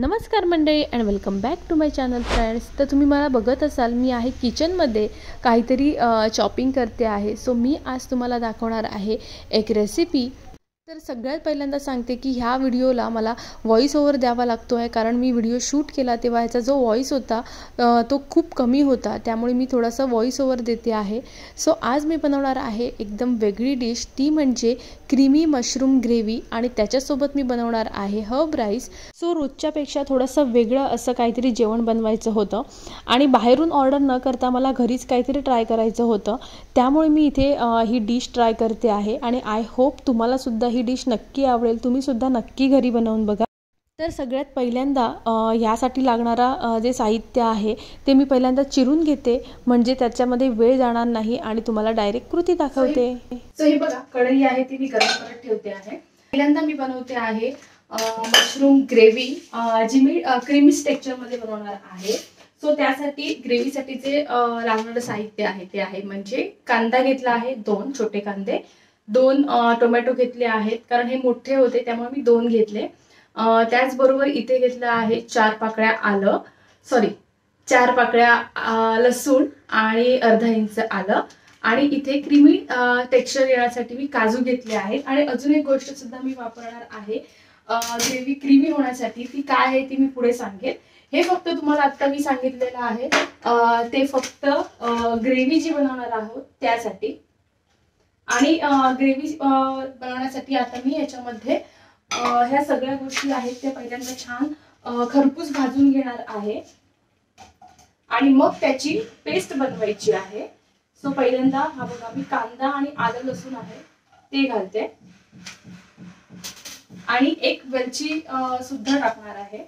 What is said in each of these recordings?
नमस्कार मंडळी and welcome back to my channel friends. तर तुम्ही मला बघत असाल मी आहे किचनमध्ये काहीतरी चॉपिंग करते आहे। सो मी आज तुम्हाला दाखवणार आहे एक रेसिपी। तर सगळ्यात पहिल्यांदा सांगते की ह्या व्हिडिओला मला व्हॉइस ओव्हर द्यावा लागतो आहे, कारण मी व्हिडिओ शूट केला तेव्हा ह्याचा जो व्हॉइस होता तो खूप कमी होता, त्यामुळे मी थोडासा व्हॉइस ओव्हर देते आहे। सो आज मी बनवणार आहे एकदम वेगळी डिश, ती म्हणजे क्रीमी मशरूम ग्रेव्ही आणि त्याच्यासोबत मी बनवणार आहे हर्ब राईस। सो रोजच्यापेक्षा थोडंसं वेगळं असं काहीतरी जेवण बनवायचं होतं आणि बाहेरून ऑर्डर न करता मला घरीच काहीतरी ट्राय करायचं होतं, त्यामुळे मी इथे ही डिश ट्राय करते आहे आणि आय होप तुम्हाला सुद्धा ही डिश नक्की आवडेल, तुम्ही सुद्धा नक्की घरी बनवून बघा। तर सगळ्यात पहिल्यांदा यासाठी लागणारा जे साहित्य आहे ते मी पहिल्यांदा चिरून घेते, म्हणजे त्याच्यामध्ये वेळ जाणार नाही आणि तुम्हाला डायरेक्ट कृती दाखवते। सो हे बघा, कढई आहे ती मी गरम करत ठेवते आहे। पहिल्यांदा मी बनवते आहे मशरूम ग्रेव्ही, जी मी क्रीमी टेक्स्चर मध्ये बनवणार आहे। सो त्यासाठी ग्रेव्हीसाठी जे लागणारं साहित्य आहे ते आहे म्हणजे कांदा घेतला आहे 2 छोटे कांदे, 2 टोमॅटो घेतले आहेत, कारण हे मोठे होते त्यामुळे मी 2 घेतले। त्याचबरोबर इथे घेतलं आहे 4 पाकळ्या लसूण आणि अर्धा इंच आलं, आणि इथे क्रीमी टेक्स्चर येण्यासाठी मी काजू घेतले आहेत। आणि अजून एक गोष्ट सुद्धा मी वापरणार आहे ग्रेव्ही क्रीमी होण्यासाठी, ती काय आहे ती मी पुढे सांगेन। हे फक्त तुम्हाला आता मी सांगितलेलं आहे ते फक्त ग्रेव्ही जी बनवणार आहोत त्यासाठी। आणि ग्रेव्ही बनवण्यासाठी आता मी याच्यामध्ये ह्या सगळ्या गोष्टी आहेत त्या पहिल्यांदा छान खरपूस भाजून घेणार आहे आणि मग त्याची पेस्ट बनवायची आहे। सो पहिल्यांदा हा बघा, मी कांदा आणि आलं लसूण आहे ते घालते आणि एक वेलची सुद्धा टाकणार आहे।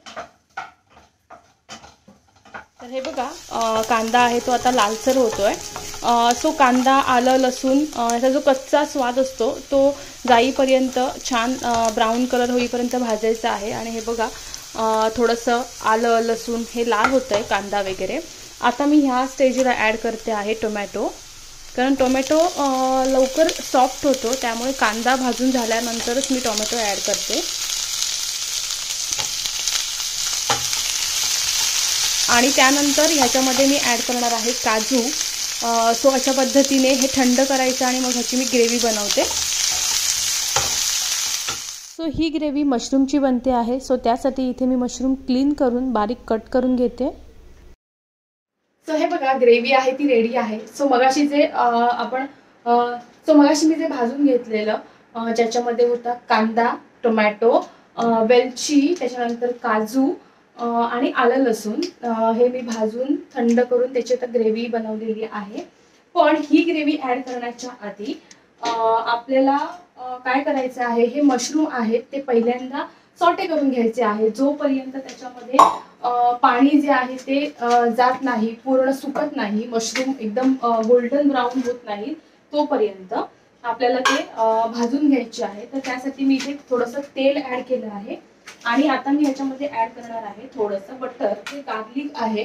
तर हे बघा, कांदा आहे तो आता लालसर होतोय। सो कांदा आलं लसूण याचा जो कच्चा स्वाद असतो तो जाईपर्यंत छान ब्राऊन कलर होईपर्यंत भाजायचा आहे। आणि हे बघा, थोडंसं आलं लसूण हे लाल होतंय, कांदा वगैरे। आता मी ह्या स्टेजला ॲड करते आहे टोमॅटो, कारण टोमॅटो लवकर सॉफ्ट होतो, त्यामुळे कांदा भाजून झाल्यानंतरच मी टोमॅटो ॲड करते। आणि त्यानंतर ह्याच्यामध्ये मी ॲड करणार आहे काजू। सो अशा पद्धतीने हे थंड करायचं आणि मग ह्याची मी ग्रेव्ही बनवते। सो ही ग्रेव्ही मशरूमची बनते आहे। सो त्यासाठी इथे मी मशरूम क्लीन करून बारीक कट करून घेते। सो हे बघा, ग्रेव्ही आहे ती रेडी आहे। सो मगाशी मी जे भाजून घेतलेलं ज्याच्यामध्ये होता कांदा, टोमॅटो, वेलची, त्याच्यानंतर काजू आणि आलं लसूण, हे मी भाजून थंड करून त्याची आता ग्रेव्ही बनवलेली आहे। पण ही ग्रेव्ही ॲड करण्याच्या आधी आपल्याला काय करायचं आहे, हे मशरूम आहेत ते पहिल्यांदा सॉटे करून घ्यायचे आहे। जोपर्यंत त्याच्यामध्ये पाणी जे आहे ते जात नाही, पूर्ण सुकत नाही, मशरूम एकदम गोल्डन ब्राऊन होत नाही, तोपर्यंत आपल्याला ते भाजून घ्यायचे आहे। तर त्यासाठी मी इथे थोडंसं तेल ॲड केलं आहे आणि आता मी ह्याच्यामध्ये ॲड करणार आहे थोडंसं बटर। ते गार्लिक आहे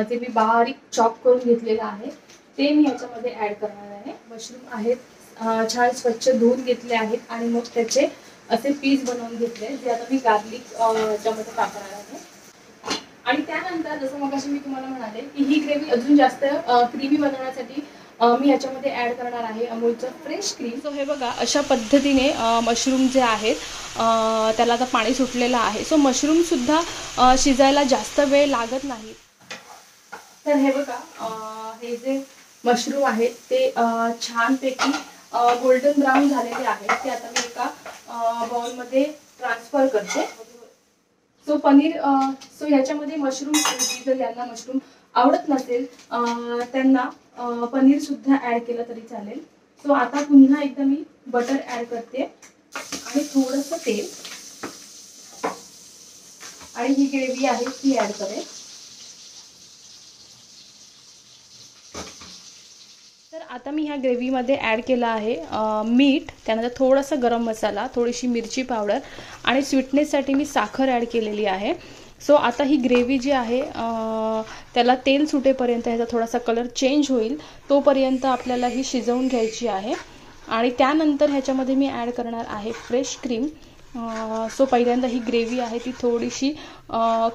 जे मी बारीक चॉप करून घेतलेलं आहे ते मी ह्याच्यामध्ये ॲड करणार आहे। मशरूम आहेत छान स्वच्छ धुवून घेतले आहेत आणि मग त्याचे असे पीस बनवून घेतले, जे आता मी गार्लिक याच्यामध्ये टाकणार आहे। आणि त्यानंतर जसं मगाशी मी तुम्हाला म्हणाले की ही ग्रेव्ही अजून जास्त क्रीमी बनवण्यासाठी मी याच्यामध्ये ॲड करणार आहे अमूलचं फ्रेश क्रीम। सो हे बघा, अशा पद्धतीने मशरूम जे आहेत त्याला आता पाणी सुटलेलं आहे। सो मशरूम सुद्धा शिजायला जास्त वेळ लागत नाही। तर हे बघा, हे जे मशरूम आहेत ते छानपैकी गोल्डन ब्राऊन झालेले आहेत, ते आता मी एका बाउलमध्ये ट्रान्सफर करते। सो ह्याच्यामध्ये मशरूम, जर यांना मशरूम आवडत नसेल त्यांना पनीर सुद्धा ॲड केलं तरी चालेल। सो आता पुन्हा एकदा मी बटर ॲड करते आणि थोडंसं तेल, आणि ही ग्रेव्ही आहे ती ॲड करेल। तर आता मी ह्या ग्रेव्हीमध्ये ॲड केलं आहे मीठ, त्यानंतर थोडासा गरम मसाला, थोडीशी मिरची पावडर आणि स्वीटनेससाठी मी साखर ॲड केलेली आहे। सो आता ही ग्रेव्ही जी आहे त्याला तेल सुटेपर्यंत, ह्याचा थोडासा कलर चेंज होईल तोपर्यंत आपल्याला ही शिजवून घ्यायची आहे। आणि त्यानंतर ह्याच्यामध्ये मी ॲड करणार आहे फ्रेश क्रीम। सो पहिल्यांदा ही ग्रेव्ही आहे ती थोडीशी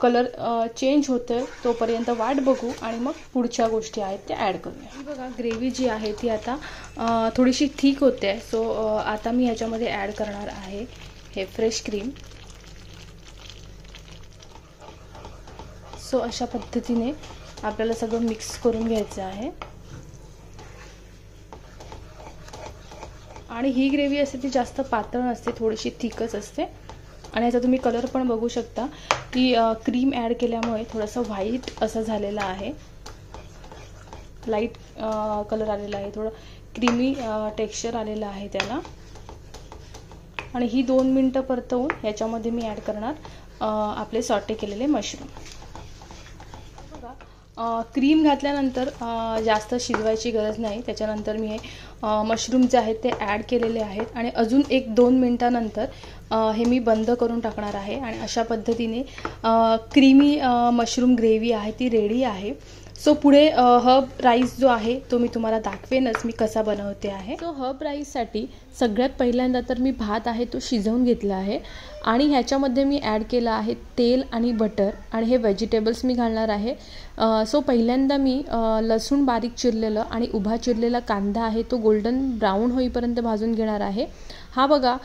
कलर चेंज होतं तोपर्यंत वाट बघू आणि मग पुढच्या गोष्टी आहेत त्या ॲड करूया. ही बघा ग्रेव्ही जी आहे ती आता थोडीशी थिक होते. सो आता मी ह्याच्यामध्ये ॲड करणार आहे हे फ्रेश क्रीम. सो अशा पद्धतीने आपल्याला सगळं मिक्स करून घ्यायचं आहे. आणि ही ग्रेव्ही असते ती जास्त पातळ नसते, थोडीशी थिकच असते. आणि याचा तुम्ही कलर पण बघू शकता की क्रीम ॲड केल्यामुळे थोडंसं व्हाईट असं झालेलं आहे, लाईट कलर आलेला आहे, थोडं क्रीमी टेक्स्चर आलेलं आहे त्याला. आणि ही 2 मिनटं परतवून ह्याच्यामध्ये मी ॲड करणार आपले सॉटे केलेले मशरूम. क्रीम घातल्यानंतर जास्त शिजवायची गरज नाही. त्याच्यानंतर मी हे मशरूम जे आहेत ते ॲड केलेले आहेत आणि अजून 1-2 मिनटानंतर हे मी बंद करून टाकणार आहे. आणि अशा पद्धतीने क्रीमी मशरूम ग्रेव्ही आहे ती रेडी आहे. सो पुढे हब राईस जो आहे तो मी तुम्हाला दाखवेनच मी कसा बनवते आहे. सो हब राईससाठी सगळ्यात पहिल्यांदा तर मी भात आहे तो शिजवून घेतला आहे आणि ह्याच्यामध्ये मी ॲड केलं आहे तेल आणि बटर आणि हे व्हेजिटेबल्स मी घालणार आहे. सो पहिल्यांदा मी लसूण बारीक चिरलेलं आणि उभा चिरलेला कांदा आहे तो गोल्डन ब्राऊन होईपर्यंत भाजून घेणार आहे. हा बघा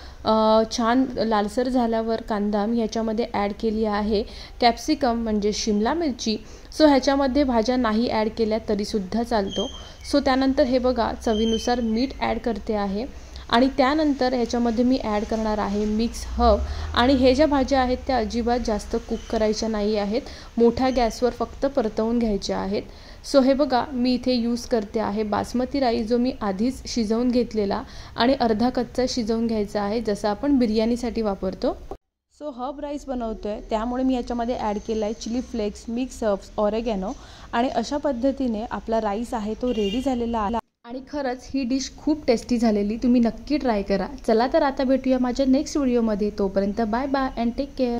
छान लालसर झाल्यावर कांदा मी ह्याच्यामध्ये ॲड केली आहे कॅप्सिकम म्हणजे शिमला मिरची. सो ह्याच्यामध्ये भाज्या नाही ॲड केल्या तरीसुद्धा चालतो. सो त्यानंतर हे बघा चवीनुसार मीठ ॲड करते आहे आणि त्यानंतर ह्याच्यामध्ये मी ॲड करणार आहे मिक्स हब. आणि हे ज्या भाज्या आहेत त्या अजिबात जास्त कुक करायच्या नाही आहेत, मोठ्या गॅसवर फक्त परतवून घ्यायच्या आहेत. सो हे बघा मी इथे यूज करते आहे बासमती राईस जो मी आधीच शिजवून घेतलेला आणि अर्धा कच्चा शिजवून घ्यायचा आहे जसं आपण बिर्याणीसाठी वापरतो. सो हब राईस बनवतो आहे त्यामुळे मी याच्यामध्ये ॲड केला आहे चिली फ्लेक्स, मिक्स हर्ब्स, ऑरेगॅनो आणि अशा पद्धतीने आपला राईस आहे तो रेडी झालेला आहे. आणि खरंच ही डिश खूप टेस्टी झालेली, तुम्ही नक्की ट्राय करा. चला तर आता भेटूया माझ्या नेक्स्ट व्हिडिओमध्ये. तोपर्यंत bye bye and take care.